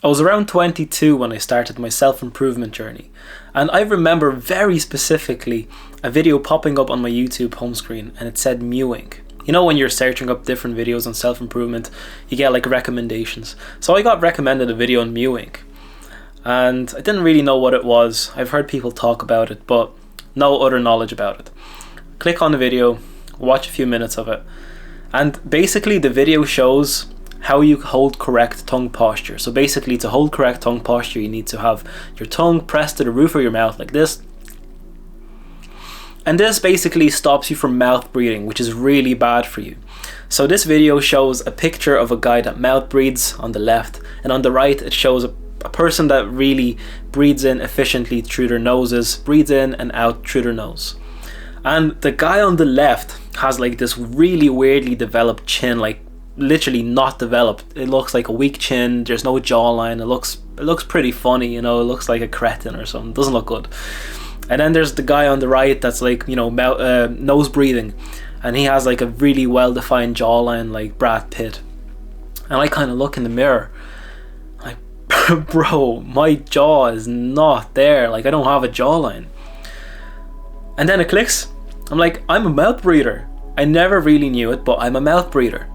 I was around 22 when I started my self-improvement journey, and I remember very specifically a video popping up on my YouTube home screen, and it said Mewing. You know, when you're searching up different videos on self-improvement, you get like recommendations. So I got recommended a video on Mewing, and I didn't really know what it was. I've heard people talk about it, but no other knowledge about it. Click on the video, watch a few minutes of it, and basically the video shows how you hold correct tongue posture. So basically, to hold correct tongue posture, you need to have your tongue pressed to the roof of your mouth like this. And this basically stops you from mouth breathing, which is really bad for you. So this video shows a picture of a guy that mouth breathes on the left, and on the right it shows a person that really breathes in efficiently through their noses, breathes in and out through their nose. And the guy on the left has like this really weirdly developed chin, like literally not developed. It looks like a weak chin. There's no jawline. It looks pretty funny, you know. It looks like a cretin or something. It doesn't look good. And then there's the guy on the right that's like, you know, nose breathing, and he has like a really well defined jawline like Brad Pitt. And I kind of look in the mirror like, bro, my jaw is not there. Like, I don't have a jawline. And then it clicks. I'm like, I'm a mouth breather. I never really knew it, but I'm a mouth breather.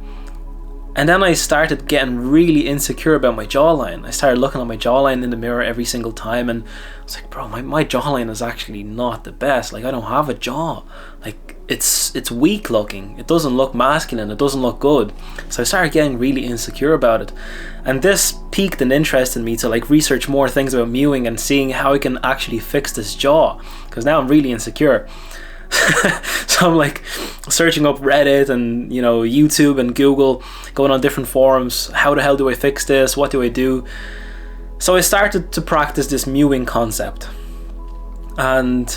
And then I started getting really insecure about my jawline. I started looking at my jawline in the mirror every single time, and I was like, bro, my jawline is actually not the best. Like, I don't have a jaw. Like, it's weak looking. It doesn't look masculine. It doesn't look good. So I started getting really insecure about it. And this piqued an interest in me to like research more things about mewing and seeing how I can actually fix this jaw, because now I'm really insecure. So I'm like searching up Reddit and, you know, YouTube and Google, going on different forums. How the hell do I fix this? What do I do? So I started to practice this mewing concept, and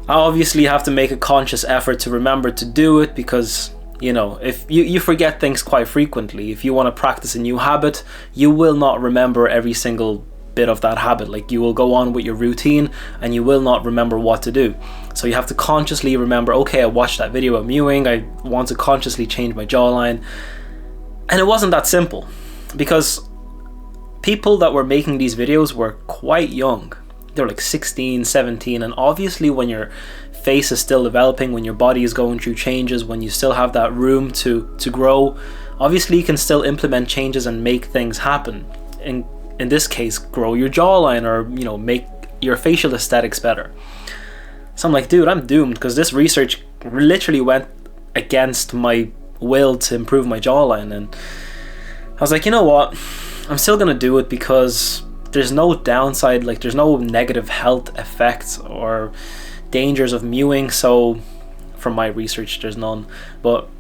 I obviously have to make a conscious effort to remember to do it, because, you know, if you forget things quite frequently. If you want to practice a new habit, you will not remember every single bit of that habit. Like, you will go on with your routine and you will not remember what to do. So you have to consciously remember, okay, I watched that video about mewing, I want to consciously change my jawline. And it wasn't that simple, because people that were making these videos were quite young. They were like 16, 17, and obviously when your face is still developing, when your body is going through changes, when you still have that room to grow, obviously you can still implement changes and make things happen. In this case, grow your jawline, or, you know, make your facial aesthetics better. So I'm like, dude, I'm doomed, because this research literally went against my will to improve my jawline. And I was like, you know what, I'm still gonna do it, because there's no downside, like there's no negative health effects or dangers of mewing. So from my research, there's none. But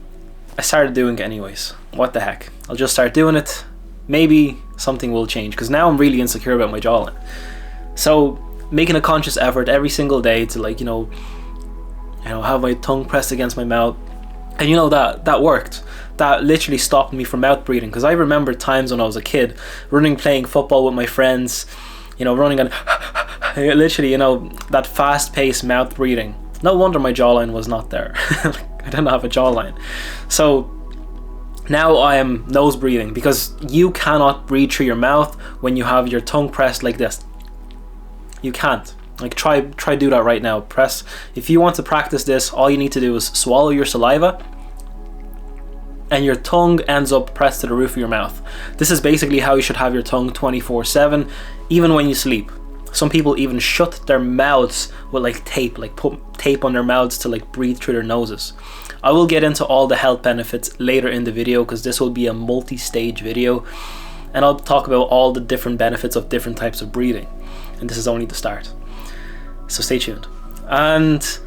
I started doing it anyways. What the heck, I'll just start doing it. Maybe something will change, because now I'm really insecure about my jawline. So making a conscious effort every single day to, like, you know, have my tongue pressed against my mouth, and you know, that worked. That literally stopped me from mouth breathing, because I remember times when I was a kid playing football with my friends, you know, running and literally, you know, that fast-paced mouth breathing. No wonder my jawline was not there. Like, I didn't have a jawline. So now I am nose breathing, because you cannot breathe through your mouth when you have your tongue pressed like this. You can't. Like, try do that right now. Press. If you want to practice this, all you need to do is swallow your saliva, and your tongue ends up pressed to the roof of your mouth. This is basically how you should have your tongue 24/7, even when you sleep. Some people even shut their mouths with like tape, like put tape on their mouths to like breathe through their noses. I will get into all the health benefits later in the video, because this will be a multi-stage video, and I'll talk about all the different benefits of different types of breathing, and this is only the start, so stay tuned. And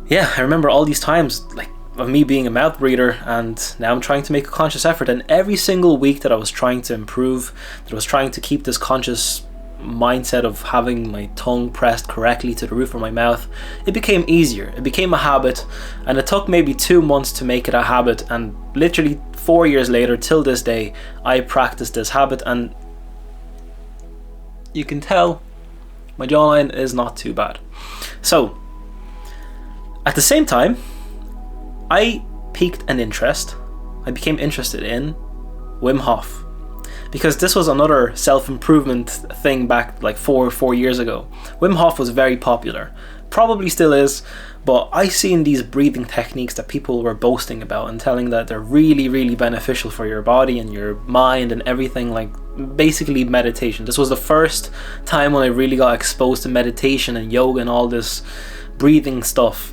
yeah, I remember all these times like of me being a mouth breather, and now I'm trying to make a conscious effort, and every single week that I was trying to improve, that I was trying to keep this conscious mindset of having my tongue pressed correctly to the roof of my mouth, it became easier. It became a habit, and it took maybe 2 months to make it a habit, and literally 4 years later, till this day, I practice this habit, and you can tell my jawline is not too bad. So at the same time, I piqued an interest. I became interested in Wim Hof, because this was another self-improvement thing back like four years ago. Wim Hof was very popular, probably still is, but I seen these breathing techniques that people were boasting about and telling that they're really, really beneficial for your body and your mind and everything, like basically meditation. This was the first time when I really got exposed to meditation and yoga and all this breathing stuff.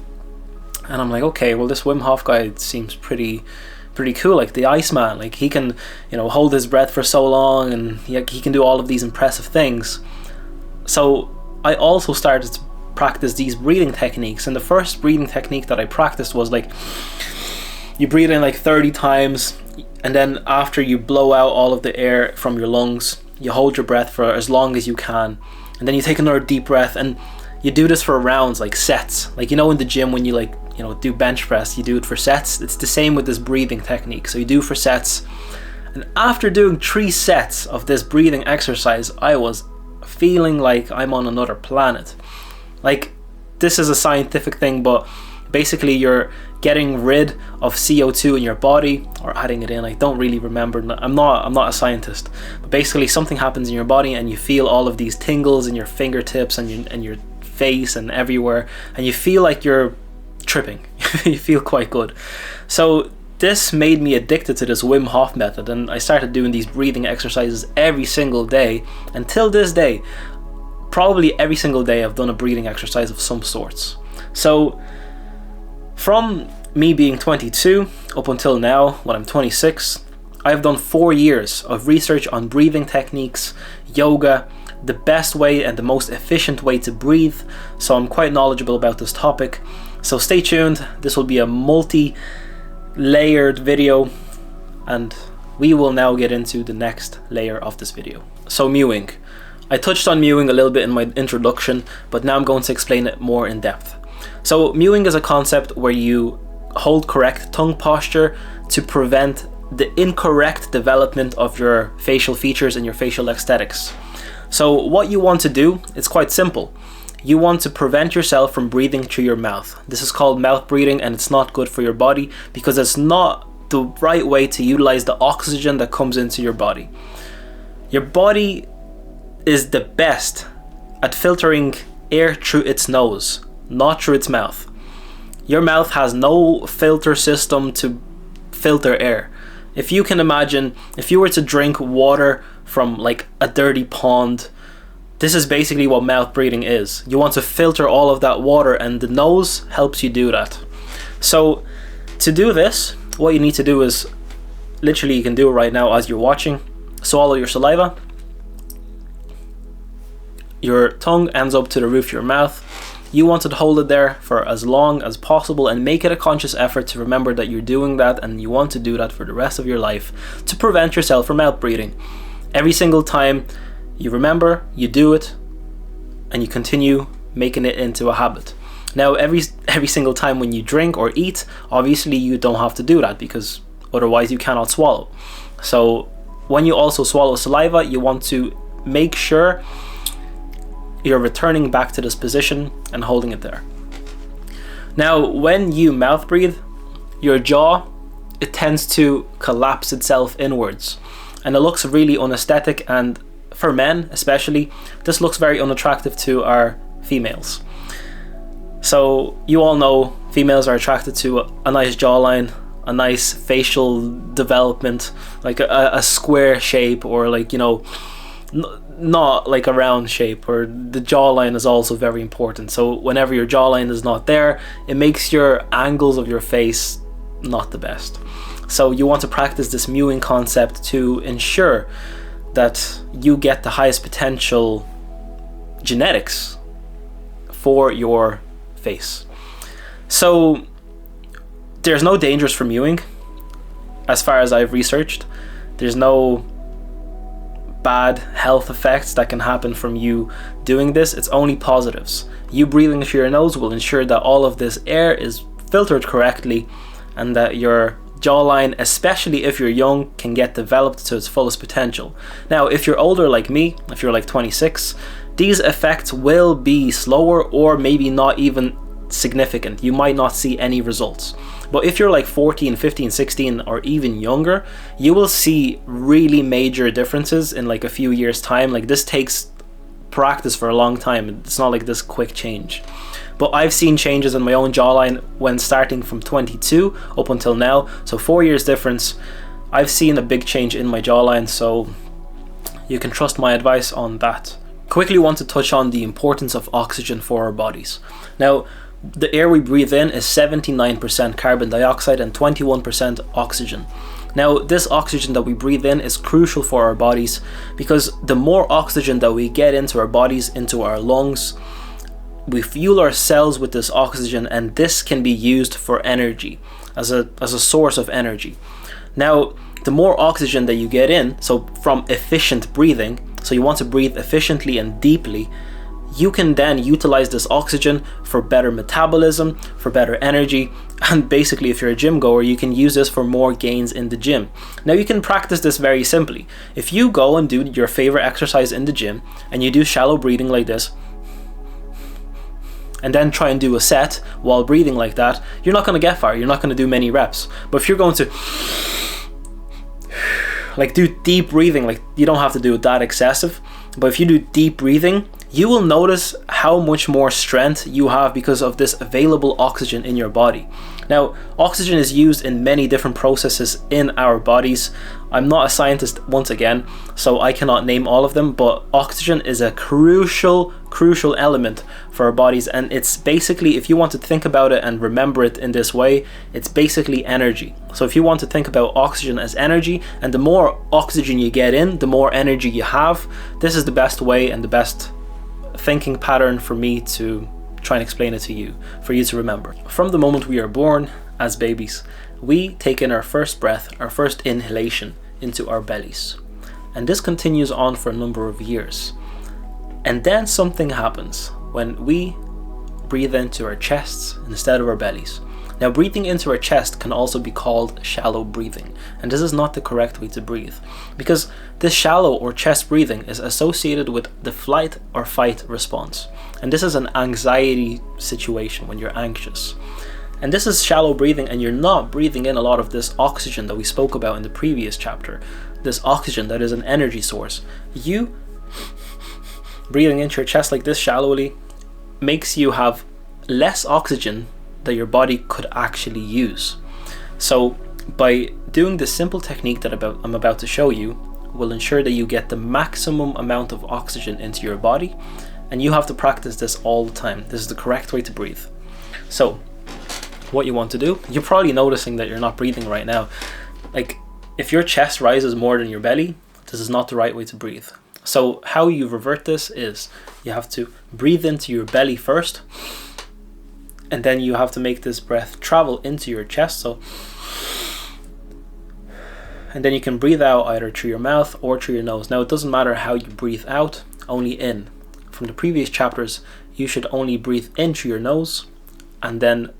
And I'm like, okay, well, this Wim Hof guy seems pretty cool, like the Iceman. Like he can, hold his breath for so long, and he can do all of these impressive things. So I also started to practice these breathing techniques, and the first breathing technique that I practiced was like, you breathe in like 30 times, and then after you blow out all of the air from your lungs, you hold your breath for as long as you can, and then you take another deep breath, and you do this for rounds, like sets. Like, in the gym when you do bench press, you do it for sets. It's the same with this breathing technique. So you do for sets. And after doing 3 sets of this breathing exercise, I was feeling like I'm on another planet. Like, this is a scientific thing, but basically you're getting rid of CO2 in your body, or adding it in. I don't really remember. I'm not a scientist. But basically something happens in your body and you feel all of these tingles in your fingertips and your face and everywhere, and you feel like you're tripping. You feel quite good. So this made me addicted to this Wim Hof method, and I started doing these breathing exercises every single day. Until this day, probably every single day I've done a breathing exercise of some sorts. So from me being 22 up until now, when I'm 26, I've done 4 years of research on breathing techniques, yoga, the best way and the most efficient way to breathe. So I'm quite knowledgeable about this topic. So stay tuned. This will be a multi-layered video, and we will now get into the next layer of this video. So mewing. I touched on mewing a little bit in my introduction, but now I'm going to explain it more in depth. So mewing is a concept where you hold correct tongue posture to prevent the incorrect development of your facial features and your facial aesthetics. So what you want to do, it's quite simple. You want to prevent yourself from breathing through your mouth. This is called mouth breathing, and it's not good for your body because it's not the right way to utilize the oxygen that comes into your body. Your body is the best at filtering air through its nose, not through its mouth. Your mouth has no filter system to filter air. If you can imagine, if you were to drink water from like a dirty pond, this is basically what mouth breathing is. You want to filter all of that water, and the nose helps you do that. So to do this, what you need to do is, literally you can do it right now as you're watching. Swallow your saliva. Your tongue ends up to the roof of your mouth. You want to hold it there for as long as possible and make it a conscious effort to remember that you're doing that, and you want to do that for the rest of your life to prevent yourself from mouth breathing. Every single time you remember, you do it, and you continue making it into a habit. Now, every single time when you drink or eat, obviously you don't have to do that because otherwise you cannot swallow. So when you also swallow saliva, you want to make sure you're returning back to this position and holding it there. Now, when you mouth breathe, your jaw, it tends to collapse itself inwards, and it looks really unaesthetic, and for men especially, this looks very unattractive to our females. So you all know females are attracted to a nice jawline, a nice facial development, like a square shape, or like, not like a round shape, or the jawline is also very important. So whenever your jawline is not there, it makes your angles of your face not the best. So you want to practice this mewing concept to ensure that you get the highest potential genetics for your face. So there's no dangers for mewing as far as I've researched. There's no bad health effects that can happen from you doing this. It's only positives. You breathing through your nose will ensure that all of this air is filtered correctly, and that your jawline, especially if you're young, can get developed to its fullest potential. Now, if you're older like me, if you're like 26, these effects will be slower or maybe not even significant. You might not see any results. But if you're like 14, 15, 16, or even younger, you will see really major differences in like a few years time. Like this takes practice for a long time. It's not like this quick change. But I've seen changes in my own jawline when starting from 22 up until now. So 4 years difference. I've seen a big change in my jawline, so you can trust my advice on that. Quickly want to touch on the importance of oxygen for our bodies. Now, the air we breathe in is 79% carbon dioxide and 21% oxygen. Now, this oxygen that we breathe in is crucial for our bodies because the more oxygen that we get into our bodies, into our lungs, we fuel our cells with this oxygen, and this can be used for energy, as a source of energy. Now, the more oxygen that you get in, so from efficient breathing, so you want to breathe efficiently and deeply, you can then utilize this oxygen for better metabolism, for better energy, and basically if you're a gym goer, you can use this for more gains in the gym. Now you can practice this very simply. If you go and do your favorite exercise in the gym, and you do shallow breathing like this, and then try and do a set while breathing like that, you're not going to get far, you're not going to do many reps. But if you're going to like do deep breathing, like you don't have to do it that excessive, but if you do deep breathing, you will notice how much more strength you have because of this available oxygen in your body. Now, oxygen is used in many different processes in our bodies. I'm not a scientist once again, so I cannot name all of them, but oxygen is a crucial element for our bodies, and it's basically, if you want to think about it and remember it in this way, it's basically energy. So if you want to think about oxygen as energy, and the more oxygen you get in, the more energy you have, this is the best way and the best thinking pattern for me to try and explain it to you, for you to remember. From the moment we are born as babies, we take in our first breath, our first inhalation into our bellies. And this continues on for a number of years. And then something happens when we breathe into our chests instead of our bellies. Now, breathing into our chest can also be called shallow breathing, and this is not the correct way to breathe, because this shallow or chest breathing is associated with the flight or fight response, and this is an anxiety situation when you're anxious. And this is shallow breathing, and you're not breathing in a lot of this oxygen that we spoke about in the previous chapter, this oxygen that is an energy source. You breathing into your chest like this shallowly makes you have less oxygen that your body could actually use. So by doing this simple technique that I'm about to show you will ensure that you get the maximum amount of oxygen into your body, and you have to practice this all the time. This is the correct way to breathe. So what you want to do, you're probably noticing that you're not breathing right now. Like if your chest rises more than your belly, this is not the right way to breathe. So how you revert this is you have to breathe into your belly first, and then you have to make this breath travel into your chest. So, and then you can breathe out either through your mouth or through your nose. Now, it doesn't matter how you breathe out, only in. From the previous chapters, you should only breathe in through your nose, and then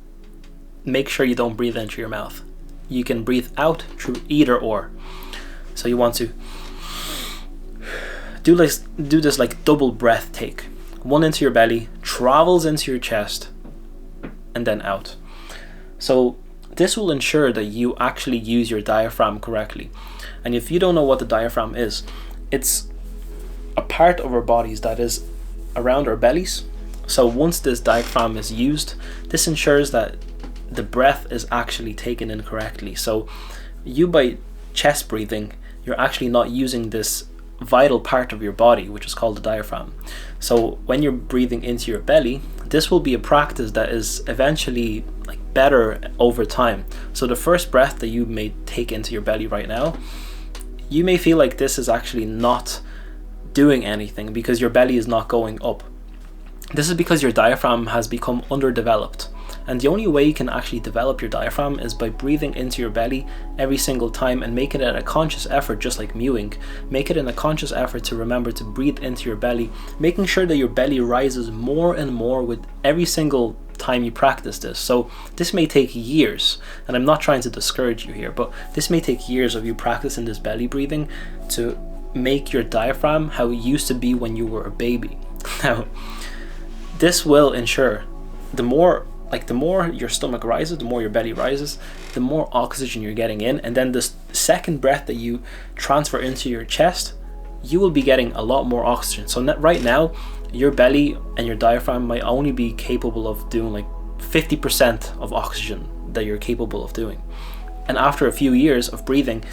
make sure you don't breathe in through your mouth. You can breathe out through either or. So you want to do this like double breath take. One into your belly, travels into your chest, and then out. So this will ensure that you actually use your diaphragm correctly. And if you don't know what the diaphragm is, it's a part of our bodies that is around our bellies. So once this diaphragm is used, this ensures that the breath is actually taken in correctly. So you, by chest breathing, you're actually not using this vital part of your body, which is called the diaphragm. So when you're breathing into your belly, this will be a practice that is eventually like better over time. So the first breath that you may take into your belly right now, you may feel like this is actually not doing anything because your belly is not going up. This is because your diaphragm has become underdeveloped. And the only way you can actually develop your diaphragm is by breathing into your belly every single time and make it a conscious effort, just like mewing. Make it in a conscious effort to remember to breathe into your belly, making sure that your belly rises more and more with every single time you practice this. So this may take years, and I'm not trying to discourage you here, but this may take years of you practicing this belly breathing to make your diaphragm how it used to be when you were a baby. Now, this will ensure the more like the more your stomach rises, the more your belly rises, the more oxygen you're getting in, and then this second breath that you transfer into your chest, you will be getting a lot more oxygen. So right now, your belly and your diaphragm might only be capable of doing like 50% of oxygen that you're capable of doing. And after a few years of breathing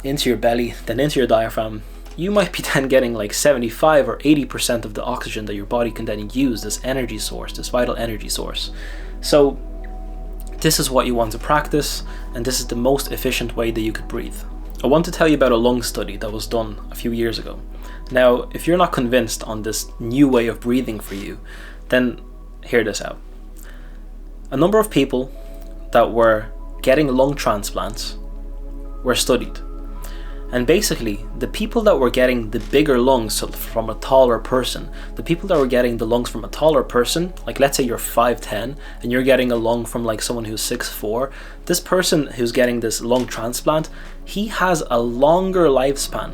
into your belly, then into your diaphragm, you might be then getting like 75 or 80% of the oxygen that your body can then use, this energy source, this vital energy source. So this is what you want to practice, and this is the most efficient way that you could breathe. I want to tell you about a lung study that was done a few years ago. Now, if you're not convinced on this new way of breathing for you, then hear this out. A number of people that were getting lung transplants were studied. And basically, the people that were getting the bigger lungs from a taller person, the people that were getting the lungs from a taller person, like let's say you're 5'10", and you're getting a lung from like someone who's 6'4", this person who's getting this lung transplant, he has a longer lifespan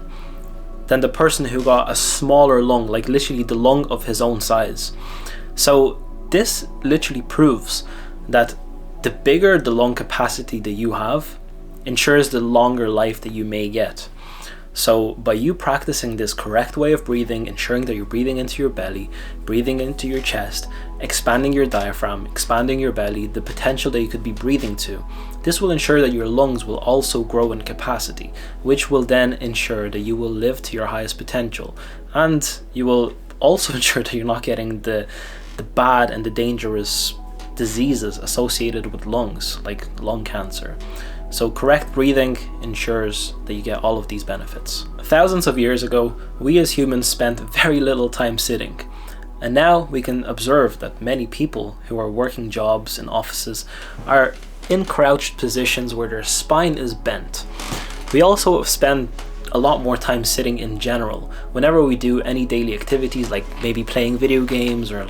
than the person who got a smaller lung, like literally the lung of his own size. So this literally proves that the bigger the lung capacity that you have ensures the longer life that you may get. So by you practicing this correct way of breathing, ensuring that you're breathing into your belly, breathing into your chest, expanding your diaphragm, expanding your belly, the potential that you could be breathing to, this will ensure that your lungs will also grow in capacity, which will then ensure that you will live to your highest potential. And you will also ensure that you're not getting the bad and the dangerous diseases associated with lungs, like lung cancer. So correct breathing ensures that you get all of these benefits. Thousands of years ago, we as humans spent very little time sitting. And now we can observe that many people who are working jobs in offices are in crouched positions where their spine is bent. We also spend a lot more time sitting in general. Whenever we do any daily activities, like maybe playing video games or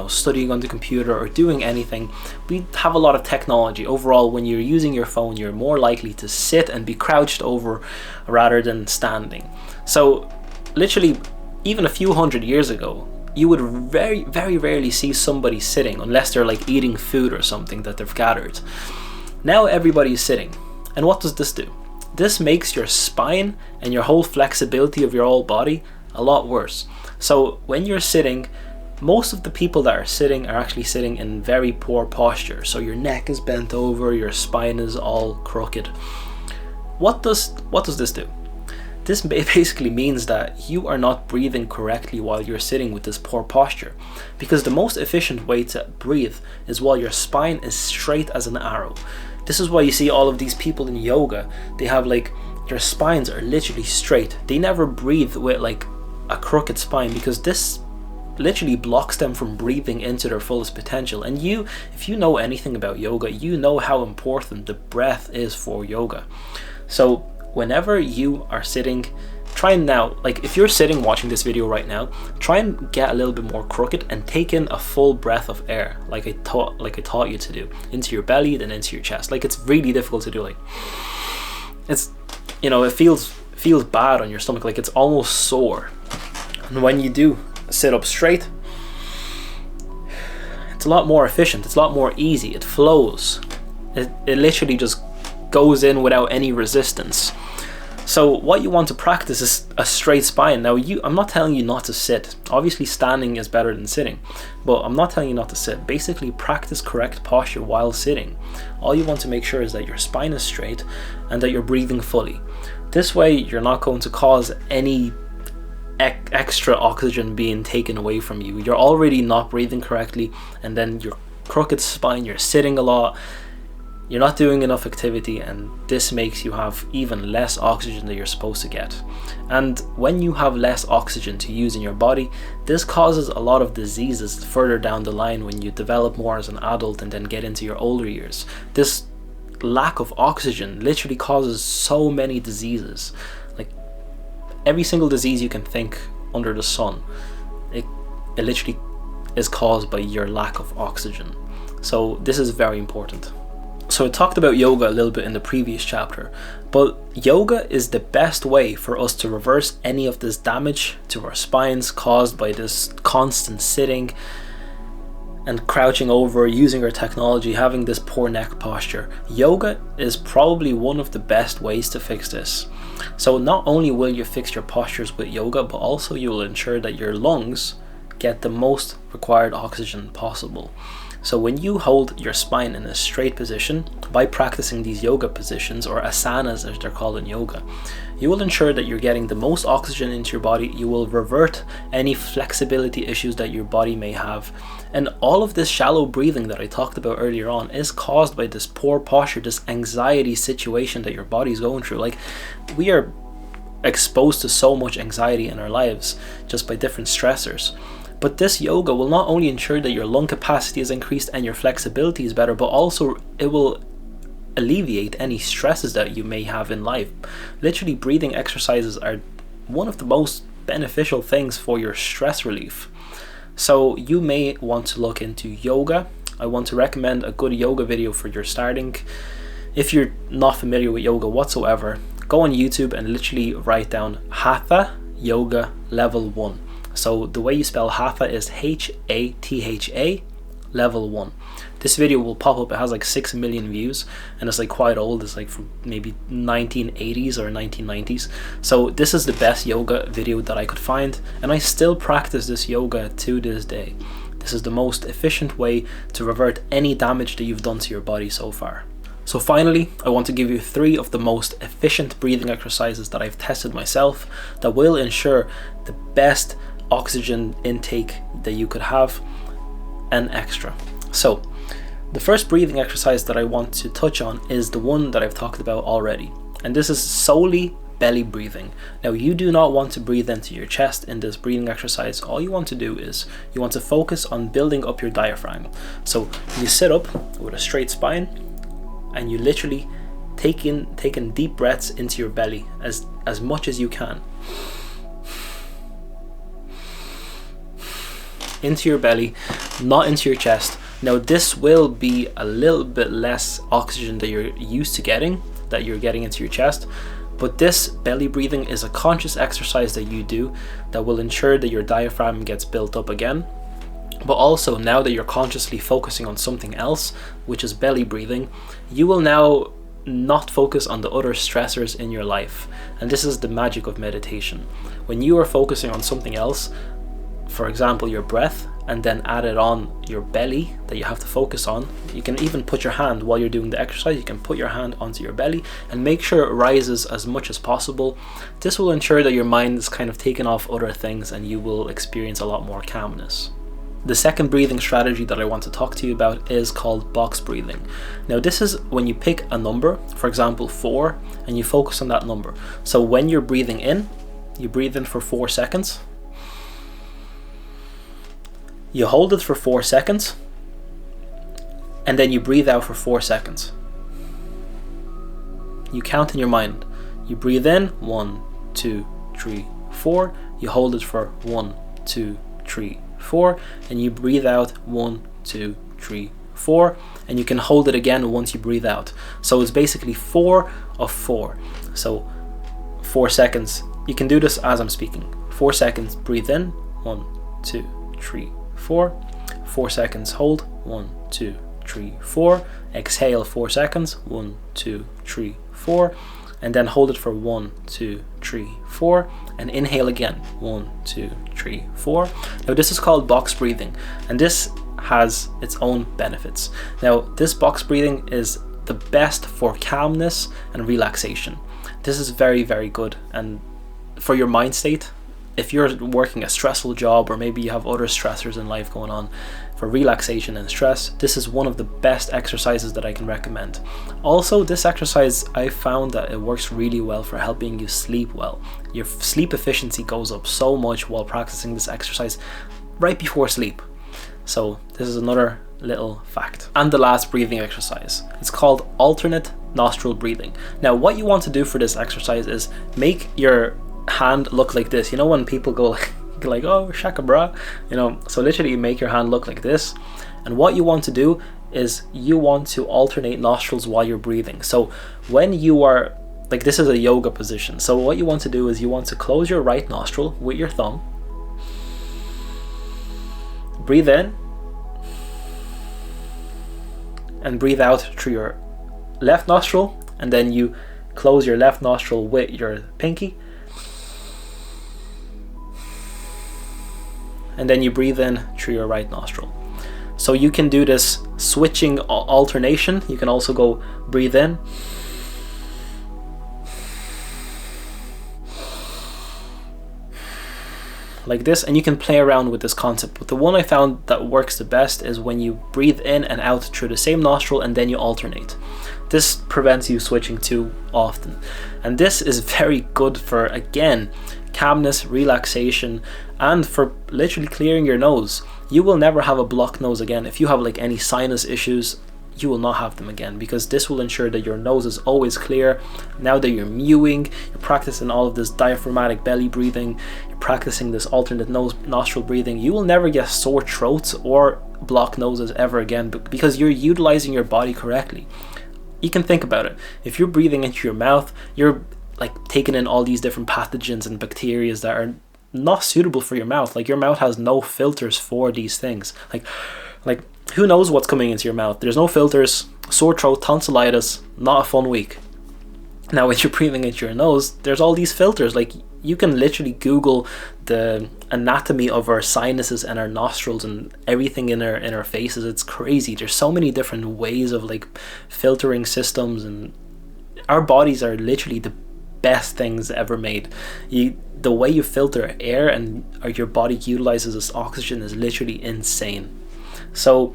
studying on the computer or doing anything, we have a lot of technology. Overall, when you're using your phone, you're more likely to sit and be crouched over rather than standing. So literally, even a few hundred years ago, you would very, very rarely see somebody sitting unless they're like eating food or something that they've gathered. Now everybody's sitting. And what does this do? This makes your spine and your whole flexibility of your whole body a lot worse. So when you're sitting, most of the people that are sitting are actually sitting in very poor posture. So your neck is bent over, your spine is all crooked. What does this do? This basically means that you are not breathing correctly while you're sitting with this poor posture. Because the most efficient way to breathe is while your spine is straight as an arrow. This is why you see all of these people in yoga, they have like, their spines are literally straight. They never breathe with like a crooked spine, because this literally blocks them from breathing into their fullest potential. And if you know anything about yoga, you know how important the breath is for yoga. So whenever you are sitting, try and now, like if you're sitting watching this video right now, try and get a little bit more crooked and take in a full breath of air, like I taught you to do, into your belly, then into your chest. Like it's really difficult to do. Like it's, it feels bad on your stomach, like it's almost sore. And when you do sit up straight, it's a lot more efficient, it's a lot more easy, it flows. It literally just goes in without any resistance. So what you want to practice is a straight spine. Now I'm not telling you not to sit. Obviously standing is better than sitting, but I'm not telling you not to sit. Basically practice correct posture while sitting. All you want to make sure is that your spine is straight and that you're breathing fully. This way you're not going to cause any extra oxygen being taken away from you. You're already not breathing correctly, and then your crooked spine, you're sitting a lot, you're not doing enough activity, and this makes you have even less oxygen that you're supposed to get. And when you have less oxygen to use in your body, this causes a lot of diseases further down the line when you develop more as an adult and then get into your older years. This lack of oxygen literally causes so many diseases. Like every single disease you can think under the sun, it literally is caused by your lack of oxygen. So this is very important. So I talked about yoga a little bit in the previous chapter, but yoga is the best way for us to reverse any of this damage to our spines caused by this constant sitting. and crouching over, using your technology, having this poor neck posture. Yoga is probably one of the best ways to fix this. So not only will you fix your postures with yoga, but also you will ensure that your lungs get the most required oxygen possible. So when you hold your spine in a straight position by practicing these yoga positions, or asanas as they're called in yoga, you will ensure that you're getting the most oxygen into your body. You will revert any flexibility issues that your body may have. And all of this shallow breathing that I talked about earlier on is caused by this poor posture, this anxiety situation that your body's going through. Like, we are exposed to so much anxiety in our lives just by different stressors. But this yoga will not only ensure that your lung capacity is increased and your flexibility is better, but also it will alleviate any stresses that you may have in life. Literally, breathing exercises are one of the most beneficial things for your stress relief. So you may want to look into yoga. I want to recommend a good yoga video for your starting. If you're not familiar with yoga whatsoever, go on YouTube and literally write down Hatha Yoga Level 1. So the way you spell Hatha is Hatha Level 1. This video will pop up. It has like 6 million views and it's like quite old. It's like from maybe 1980s or 1990s. So this is the best yoga video that I could find, and I still practice this yoga to this day. This is the most efficient way to revert any damage that you've done to your body so far. So finally, I want to give you 3 of the most efficient breathing exercises that I've tested myself that will ensure the best oxygen intake that you could have and extra. So the first breathing exercise that I want to touch on is the one that I've talked about already, and this is solely belly breathing. Now, you do not want to breathe into your chest in this breathing exercise. All you want to do is you want to focus on building up your diaphragm. So you sit up with a straight spine and you literally take in deep breaths into your belly as much as you can. Into your belly, not into your chest. Now, this will be a little bit less oxygen that you're used to getting, that you're getting into your chest, but this belly breathing is a conscious exercise that you do that will ensure that your diaphragm gets built up again. But also, now that you're consciously focusing on something else, which is belly breathing, you will now not focus on the other stressors in your life. And this is the magic of meditation. When you are focusing on something else, for example your breath, and then add it on your belly that you have to focus on, you can even put your hand, while you're doing the exercise, you can put your hand onto your belly and make sure it rises as much as possible. This will ensure that your mind is kind of taken off other things and you will experience a lot more calmness. The second breathing strategy that I want to talk to you about is called box breathing. Now, this is when you pick a number, for example 4, and you focus on that number. So when you're breathing in, you breathe in for 4 seconds. You hold it for 4 seconds, and then you breathe out for 4 seconds. You count in your mind. You breathe in 1, 2, 3, 4. You hold it for 1, 2, 3, 4, and you breathe out 1, 2, 3, 4, and you can hold it again once you breathe out. So it's basically 4 of 4. So 4 seconds. You can do this as I'm speaking. 4 seconds, breathe in, 1, 2, 3, 4. 4 seconds, hold, 1, 2, 3, 4. Exhale 4 seconds, 1, 2, 3, 4, and then hold it for 1, 2, 3, 4, and inhale again, 1, 2, 3, 4. Now, this is called box breathing, and this has its own benefits. Now, this box breathing is the best for calmness and relaxation. This is very, very good, and for your mind state, if you're working a stressful job, or maybe you have other stressors in life going on, for relaxation and stress, this is one of the best exercises that I can recommend. Also, this exercise, I found that it works really well for helping you sleep well. Your sleep efficiency goes up so much while practicing this exercise right before sleep. So this is another little fact. And the last breathing exercise, it's called alternate nostril breathing. Now, what you want to do for this exercise is make your hand look like this. You know when people go like, oh, shaka bra, you know, so literally make your hand look like this. And what you want to do is you want to alternate nostrils while you're breathing. So when you are like, this is a yoga position, so what you want to do is you want to close your right nostril with your thumb, breathe in, and breathe out through your left nostril, and then you close your left nostril with your pinky, and then you breathe in through your right nostril. So you can do this switching alternation. You can also go breathe in, like this, and you can play around with this concept. But the one I found that works the best is when you breathe in and out through the same nostril and then you alternate. This prevents you switching too often, and this is very good for, again, calmness, relaxation, and for literally clearing your nose. You will never have a blocked nose again. If you have like any sinus issues, you will not have them again, because this will ensure that your nose is always clear. Now that you're mewing, you're practicing all of this diaphragmatic belly breathing, you're practicing this alternate nostril breathing, you will never get sore throats or blocked noses ever again, because you're utilizing your body correctly. You can think about it. If you're breathing into your mouth, you're like taking in all these different pathogens and bacteria that are not suitable for your mouth. Like, your mouth has no filters for these things. Like who knows what's coming into your mouth? There's no filters. Sore throat, tonsillitis, not a fun week. Now when you're breathing into your nose, there's all these filters. Like, you can literally Google the anatomy of our sinuses and our nostrils and everything in our faces. It's crazy. There's so many different ways of like filtering systems, and our bodies are literally the best things ever made. The way you filter air and your body utilizes this oxygen is literally insane. So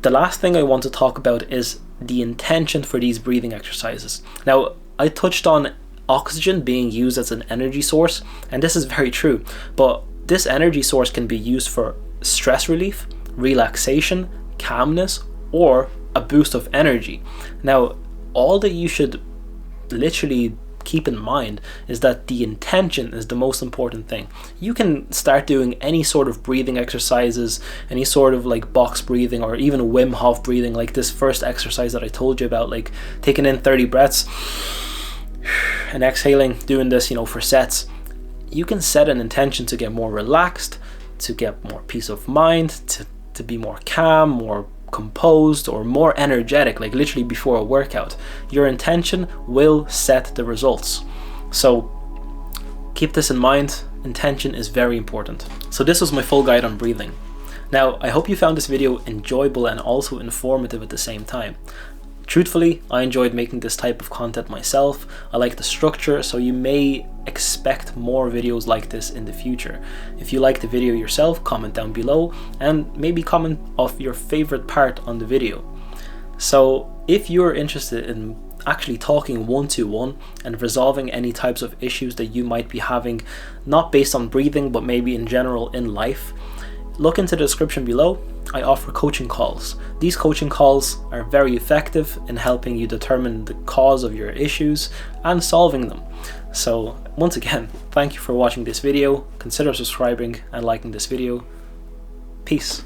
the last thing I want to talk about is the intention for these breathing exercises. Now, I touched on oxygen being used as an energy source, and this is very true, but this energy source can be used for stress relief, relaxation, calmness, or a boost of energy. Now, all that you should literally keep in mind is that the intention is the most important thing. You can start doing any sort of breathing exercises, any sort of like box breathing, or even Wim Hof breathing, like this first exercise that I told you about, like taking in 30 breaths and exhaling, doing this, for sets. You can set an intention to get more relaxed, to get more peace of mind, to be more calm, more composed, or more energetic, like literally before a workout. Your intention will set the results. So keep this in mind. Intention is very important. So this was my full guide on breathing. Now, I hope you found this video enjoyable and also informative at the same time. Truthfully, I enjoyed making this type of content myself. I like the structure, so you may expect more videos like this in the future. If you like the video yourself, comment down below and maybe comment of your favorite part on the video. So if you're interested in actually talking one-to-one and resolving any types of issues that you might be having, not based on breathing, but maybe in general in life, look into the description below. I offer coaching calls. These coaching calls are very effective in helping you determine the cause of your issues and solving them. So once again, thank you for watching this video. Consider subscribing and liking this video. Peace.